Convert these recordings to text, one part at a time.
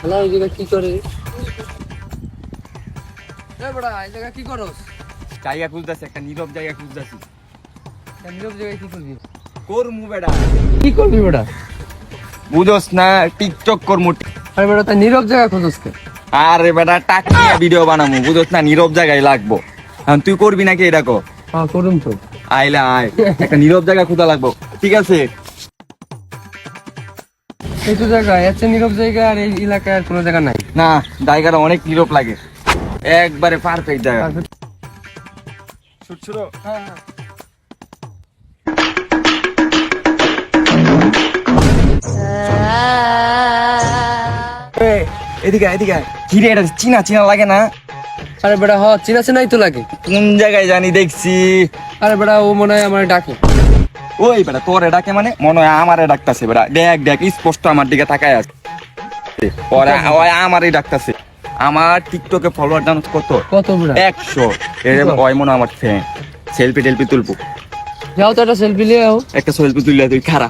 Hello, এই জায়গা কি করে? বড়া, এই জায়গা কি করস? জায়গা খুঁজতেছি, একটা নীরব জায়গা খুঁজতেছি। নীরব জায়গায় কি করবি? করমু বেটা, কি করবি বেটা? বুঝোস না, টিকটক করমু। আরে বেটা, তা নীরব জায়গা খুঁজস কে? আরে বেটা, টাকিয়া ভিডিও বানামু, বুঝোস না, নীরব জায়গায় লাগবো। এখন তুই করবি নাকি এটা কো? হ্যাঁ, করুম তো। আইলে আয়, একটা নীরব জায়গা খোঁজা লাগবো, ঠিক আছে? এই তো জায়গা, এত নীরব জায়গা আর এই এলাকায় আর কোনো জায়গা নাই। না, জায়গাটা অনেক নীরব লাগে, একবারে পারফেক্ট জায়গা। শুটছুরো? হ্যাঁ, হ্যাঁ। এদিকে এদিকে কি রে, এটা চিনা চিনা লাগে না? আরে বেটা, চিনা চিনাই তো লাগে। কোন জায়গায় জানি দেখছি। আরে বেটা, ও মনে হয় আমার ডাকে। ওই বেটা, তোরে ডাকে মানে? মনে হয় আমারে ডাকতাছে বেটা। দেখ দেখ, স্পষ্ট আমার দিকে তাকায় আছে। ওরা ওই আমারই ডাকতাছে। আমার টিকটকে ফলোয়ার জানো কত? কত বেটা? 100। এর ওই মনে হয় আমার ফ্যান। সেলফি টেলফি তুলবো। যাও তো, একটা সেলফি নিয়ে আও। একটা সেলফি তুললে তুই খারা।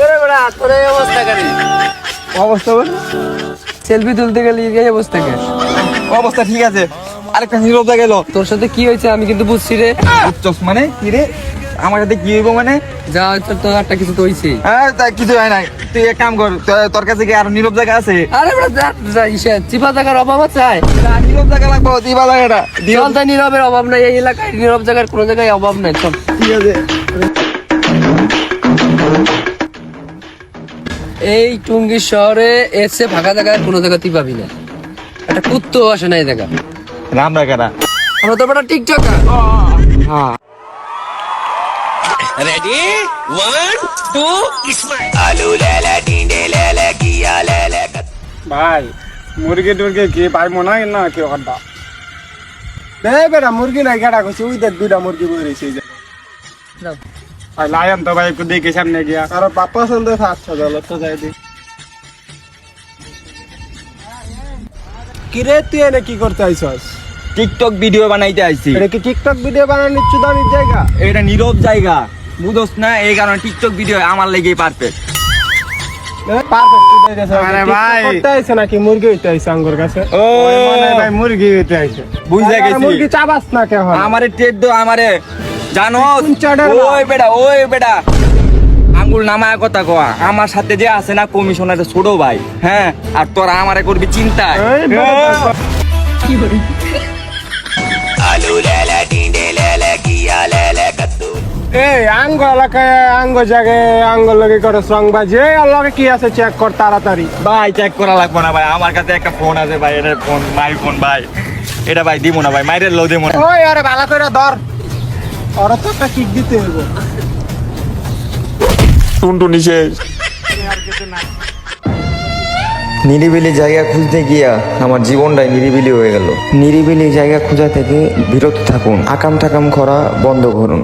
আরে বেটা, তোর এই অবস্থা কেন? অবস্থা বল। সেলফি তুলতে গেলে এই অবস্থা কেন? অবস্থা ঠিক আছে, আরেকটা নীরব জায়গা গেল। তোর সাথে কি হয়েছে আমি কিন্তু বুঝছি রে। বুঝছস মানে কি রে? আমার সাথে কি হইব মানে? যা হচ্ছে তোর একটা কিছু তো হইছেই। হ্যাঁ, তা কিছু হয় নাই। তুই এক কাম কর, তোর কাছে কি আর নীরব জায়গা আছে? আরে বেটা, যা ইসে চিপা জায়গার অভাব আছে। নীরব জায়গা লাগবো, দিবা জায়গাটা। চল, তাই নীরবের অভাব নাই এই এলাকায়, নীরব জায়গার কোনো জায়গায় অভাব নাই। চল, ঠিক আছে। এই টুঙ্গির শহরে এসে ফাঁকা জায়গায় কোনো জায়গাতেই পাবি না। একটা কুত্তো আসে না এই জায়গা। রাম রাখাটা। আমরা তো বেটা টিকটকার। হ্যাঁ, Ready? 1, 2, smile. ভাই মুরগি টুরগি কি ভাই মনে হয় না কি কথা বেটা মুরগি নাই কেটা করছে ওই দেখ দুইটা মুরগি বই রয়েছে যাও। ভাই লায়ন তো ভাই একটু দেখে সামনে গিয়া আর বাপ পছন্দ সাতশো ডলার তো যাই দি কিরে তুই এনে কি করতে আইসস? টিকটক ভিডিও বানাইতে আইছি। এটা কি টিকটক ভিডিও বানানোর চুদানির জায়গা? এটা নীরব জায়গা, বুঝোস না, এই কারণে টিকটক ভিডিও আমার লেগেই পারফেক্ট। আরে ভাই করতে আইছে নাকি মুরগি হইতে আইছে আঙ্গুর কাছে? ও মানে ভাই মুরগি হইতে আইছে বুঝা গেছি। মুরগি চাবাস না কে হয়? আমারে টেট দো, আমারে জানো। কোন চাডার ওই বেটা আঙ্গুল নামায় কথা কয়া। আমার সাথে যে আছে না কমিশনার ছোট ভাই, হ্যাঁ, আর তোরা আমারে করবি চিন্তা। এই বেটা, এই আঙ্গ এলাকায় আঙ্গ জায়গায় আঙ্গ লগে করে সং বাজে আল্লাহকে কি আছে চেক কর তাড়াতাড়ি। ভাই চেক করা লাগবে না ভাই, আমার কাছে একটা ফোন আছে ভাই, এটা ফোন মাই ফোন ভাই, এটা ভাই দিব না ভাই, মাইরের লো দিব না। ওই আরে ভালো করে ধর, ওরা তো একটা কিক দিতে হইব। টুনটুনি শেষ। নিরিবিলি জায়গা খুঁজতে গিয়া আমার জীবনটাই নিরিবিলি হয়ে গেল। নিরিবিলি জায়গা খোঁজা থেকে বিরত থাকুন, আকাম টাকাম করা বন্ধ করুন।